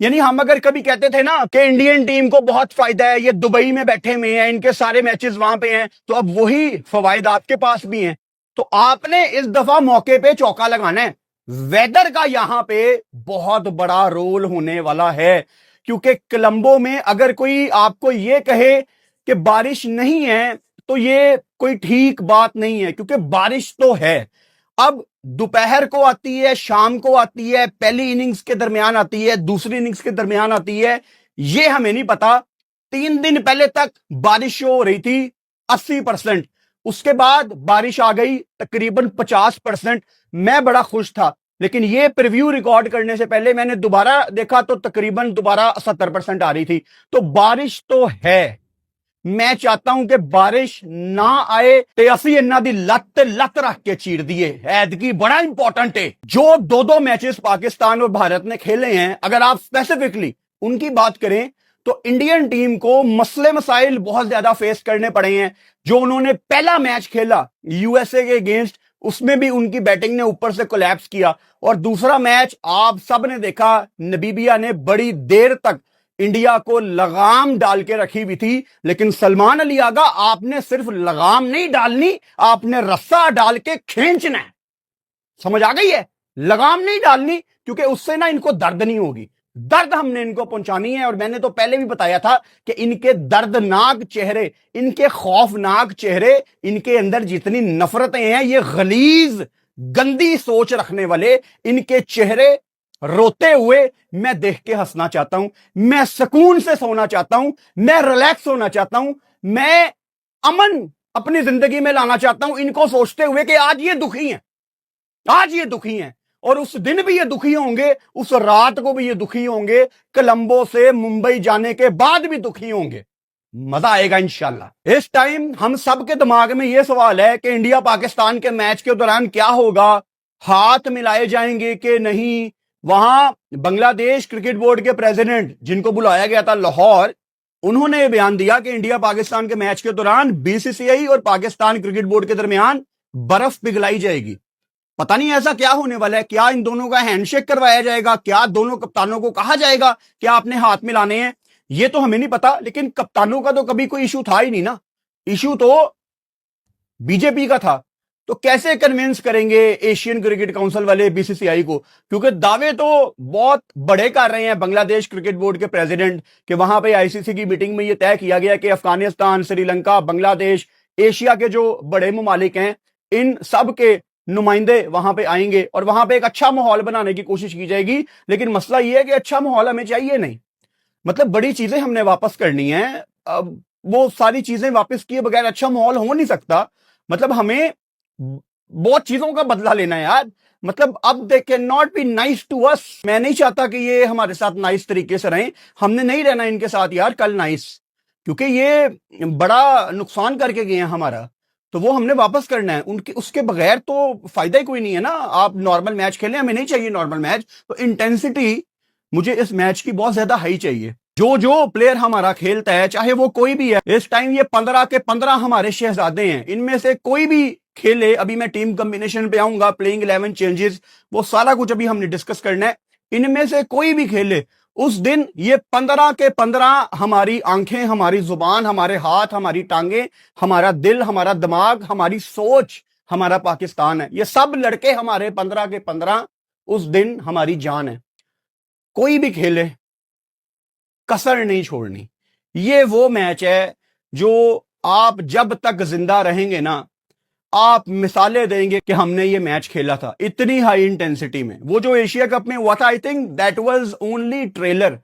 یعنی ہم اگر کبھی کہتے تھے نا کہ انڈین ٹیم کو بہت فائدہ ہے، یہ دبئی میں بیٹھے ہوئے ہیں، ان کے سارے میچز وہاں پہ ہیں، تو اب وہی فوائد آپ کے پاس بھی ہیں. تو آپ نے اس دفعہ موقع پہ چوکا لگانا ہے. ویدر کا یہاں پہ بہت بڑا رول ہونے والا ہے، کیونکہ کولمبو میں اگر کوئی آپ کو یہ کہے کہ بارش نہیں ہے تو یہ کوئی ٹھیک بات نہیں ہے، کیونکہ بارش تو ہے. اب دوپہر کو آتی ہے، شام کو آتی ہے، پہلی اننگز کے درمیان آتی ہے، دوسری اننگز کے درمیان آتی ہے، یہ ہمیں نہیں پتا. 3 دن پہلے تک بارش ہو رہی تھی 80%، اس کے بعد بارش آ گئی تقریباً 50%. میں بڑا خوش تھا، لیکن یہ پریویو ریکارڈ کرنے سے پہلے میں نے دوبارہ دیکھا تو تقریباً دوبارہ 70% آ رہی تھی. تو بارش تو ہے. میں چاہتا ہوں کہ بارش نہ آئے تے اسی انہاں دی لت رکھ کے چیر دیے. ایدگی بڑا امپورٹنٹ ہے. جو 2 میچز پاکستان اور بھارت نے کھیلے ہیں، اگر آپ اسپیسیفکلی ان کی بات کریں تو انڈین ٹیم کو مسئلے مسائل بہت زیادہ فیس کرنے پڑے ہیں. جو انہوں نے پہلا میچ کھیلا یو ایس اے کے اگینسٹ، اس میں بھی ان کی بیٹنگ نے اوپر سے کولیپس کیا. اور دوسرا میچ آپ سب نے دیکھا، نبیبیا نے بڑی دیر تک انڈیا کو لگام ڈال کے رکھی ہوئی تھی. لیکن سلمان علی آغا، آپ نے صرف لگام نہیں ڈالنی، آپ نے رسا ڈال کے کھینچنا ہے. سمجھ آ گئی ہے؟ لگام نہیں ڈالنی، کیونکہ اس سے نا ان کو درد نہیں ہوگی. درد ہم نے ان کو پہنچانی ہے. اور میں نے تو پہلے بھی بتایا تھا کہ ان کے دردناک چہرے، ان کے خوفناک چہرے، ان کے اندر جتنی نفرتیں ہیں، یہ غلیظ گندی سوچ رکھنے والے ان کے چہرے روتے ہوئے میں دیکھ کے ہنسنا چاہتا ہوں. میں سکون سے سونا چاہتا ہوں، میں ریلیکس ہونا چاہتا ہوں، میں امن اپنی زندگی میں لانا چاہتا ہوں، ان کو سوچتے ہوئے کہ آج یہ دکھی ہیں، آج یہ دکھی ہیں، اور اس دن بھی یہ دکھی ہوں گے، اس رات کو بھی یہ دکھی ہوں گے، کولمبو سے ممبئی جانے کے بعد بھی دکھی ہوں گے. مزہ آئے گا انشاءاللہ. اس ٹائم ہم سب کے دماغ میں یہ سوال ہے کہ انڈیا پاکستان کے میچ کے دوران کیا ہوگا، ہاتھ ملائے جائیں گے کہ نہیں. وہاں بنگلہ دیش کرکٹ بورڈ کے پریزیڈنٹ، جن کو بلایا گیا تھا لاہور، انہوں نے یہ بیان دیا کہ انڈیا پاکستان کے میچ کے دوران بی سی سی آئی اور پاکستان کرکٹ بورڈ کے درمیان برف پگھلائی جائے گی. پتہ نہیں ایسا کیا ہونے والا ہے. کیا ان دونوں کا ہینڈ شیک کروایا جائے گا؟ کیا دونوں کپتانوں کو کہا جائے گا کہ آپ نے ہاتھ ملانے ہیں؟ یہ تو ہمیں نہیں پتا. لیکن کپتانوں کا تو کبھی کوئی ایشو تھا ہی نہیں نا. ایشو تو بی جے پی کا تھا. تو کیسے کنوینس کریں گے ایشین کرکٹ کونسل والے بی سی سی آئی کو؟ کیونکہ دعوے تو بہت بڑے کر رہے ہیں بنگلہ دیش کرکٹ بورڈ کے پریزیڈنٹ کہ وہاں پہ آئی سی سی کی میٹنگ میں یہ طے کیا گیا کہ افغانستان، سری لنکا، بنگلہ دیش، ایشیا کے جو بڑے ممالک ہیں، ان سب کے نمائندے وہاں پہ آئیں گے اور وہاں پہ ایک اچھا ماحول بنانے کی کوشش کی جائے گی. لیکن مسئلہ یہ ہے کہ اچھا ماحول ہمیں چاہیے نہیں. مطلب بڑی چیزیں ہم نے واپس کرنی ہیں. اب وہ ساری چیزیں واپس کیے بغیر اچھا ماحول ہو نہیں سکتا. مطلب ہمیں بہت چیزوں کا بدلہ لینا ہے یار. مطلب اب they can not be nice to us. میں نہیں چاہتا کہ یہ ہمارے ساتھ نائس طریقے سے رہیں. ہم نے نہیں رہنا ان کے ساتھ یار کل نائس، کیونکہ یہ بڑا نقصان کر کے گئے ہیں ہمارا. تو وہ ہم نے واپس کرنا ہے. ان کے اس کے بغیر تو فائدہ ہی کوئی نہیں ہے نا. آپ نارمل میچ کھیلیں، ہمیں نہیں چاہیے نارمل میچ. تو انٹینسٹی مجھے اس میچ کی بہت زیادہ ہائی چاہیے. جو پلیئر ہمارا کھیلتا ہے، چاہے وہ کوئی بھی ہے، اس ٹائم یہ 15 کے 15 ہمارے شہزادے ہیں. ان میں سے کوئی بھی کھیلے. ابھی میں ٹیم کمبینیشن پہ آؤں گا، پلینگ 11 چینجز، وہ سارا کچھ ابھی ہم نے ڈسکس کرنا ہے. ان میں سے کوئی بھی کھیلے، اس دن یہ 15 کے 15 ہماری آنکھیں، ہماری زبان، ہمارے ہاتھ، ہماری ٹانگیں، ہمارا دل، ہمارا دماغ، ہماری سوچ ہمارا پاکستان ہے. یہ سب لڑکے ہمارے 15 کے 15 اس دن ہماری جان ہے. کوئی بھی کھیلے، کسر نہیں چھوڑنی. یہ وہ میچ ہے جو آپ جب تک زندہ رہیں گے نا، آپ مثالیں دیں گے کہ ہم نے یہ میچ کھیلا تھا اتنی ہائی انٹینسٹی میں. وہ جو ایشیا کپ میں ہوا تھا، I think that was only trailer.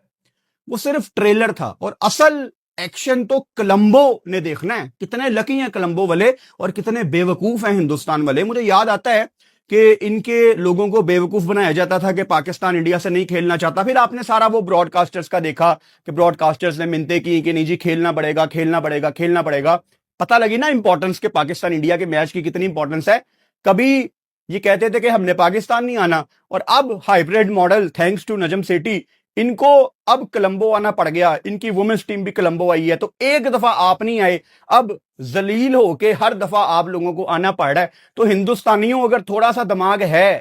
وہ صرف ٹریلر تھا، اور اصل ایکشن تو کولمبو نے دیکھنا ہے. کتنے لکی ہیں کولمبو والے اور کتنے بے وقوف ہیں ہندوستان والے. مجھے یاد آتا ہے کہ ان کے لوگوں کو بے وقوف بنایا جاتا تھا کہ پاکستان انڈیا سے نہیں کھیلنا چاہتا. پھر آپ نے سارا وہ براڈ کاسٹرز کا دیکھا کہ براڈ کاسٹرز نے منتیں کی کہ نہیں جی کھیلنا پڑے گا، کھیلنا پڑے گا، کھیلنا پڑے گا. پتہ لگی نا امپورٹنس کہ پاکستان انڈیا کے میچ کی کتنی امپورٹنس ہے. کبھی یہ کہتے تھے کہ ہم نے پاکستان نہیں آنا، اور اب hybrid model thanks to Najam Sethi, ان کو اب کولمبو آنا پڑ گیا. ان کی وومنس ٹیم بھی کولمبو آئی ہے. تو ایک دفعہ آپ نہیں آئے، اب ذلیل ہو کے ہر دفعہ آپ لوگوں کو آنا پڑ رہا ہے. تو ہندوستانیوں اگر تھوڑا سا دماغ ہے،